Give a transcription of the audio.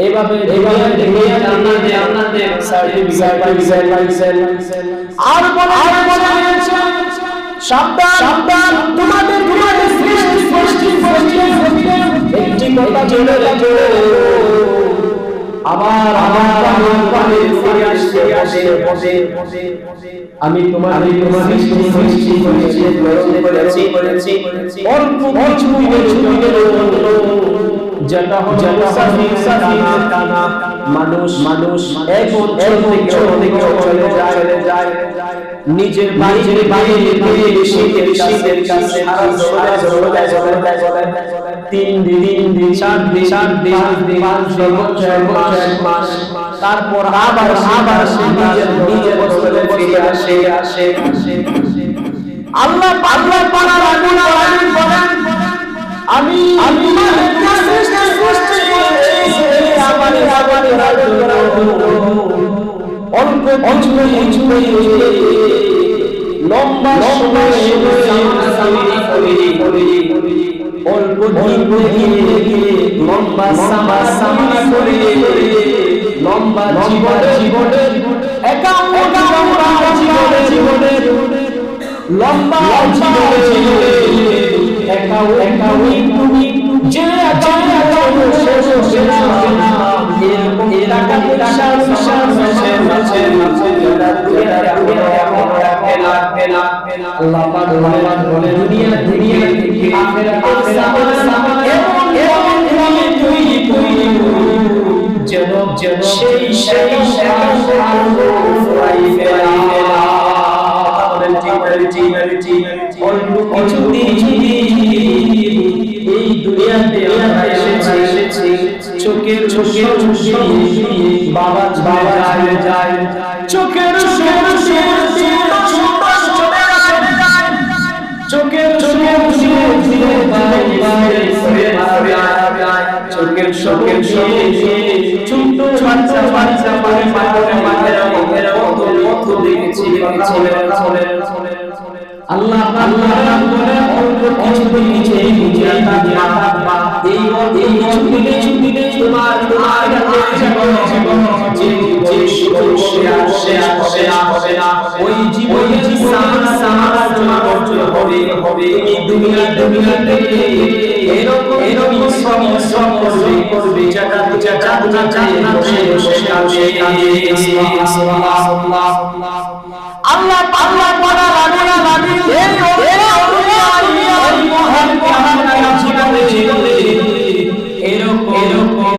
এইভাবে জান্নাতের সার্টিফিকেট পাইছেন। আর বলে সাবধান, তোমাদের সৃষ্টি একটি কথা জেনে রাখো, আবার পানে ফিরে আসতে হবে। আমি তোমাদের সৃষ্টি করেছি অল্প কিছু দিনের জন্য, যেটা টানা মানুষ এক অঞ্চল থেকে চলে যায়, নিজের বাড়ি শীতের কাছে 3 দিন 4 দিন 5 মাস, তারপর আবার সে নিজের বদলে ফিরে আসে। আল্লাহ পানার আগুন বলেন, আমি অল্প কিছু লম্বা সময় অল্প দিন লম্বা সামনা করে লম্বা জীবনের জীবনের লম্বা তুমি যে আল্লাহ পাক বলে দুনিয়া থেকে আখিরাতের সামানে তুই যেন সেই অল্প কিছু এই দুনিয়াতে আমরা এসেছি, চোখের বাবা যায় চোখের ছোট বাচ্চা আল্লাহ বলে অল্প কিছু দিনে তোমার জীবন হবে না, ওই জীবনের সামারা জমা করতে হবে। দুনিয়া থেকে এরকম শ্রম করবে যেটা আল্লাহ বলা লাগে এই মহান জীবনে এরকম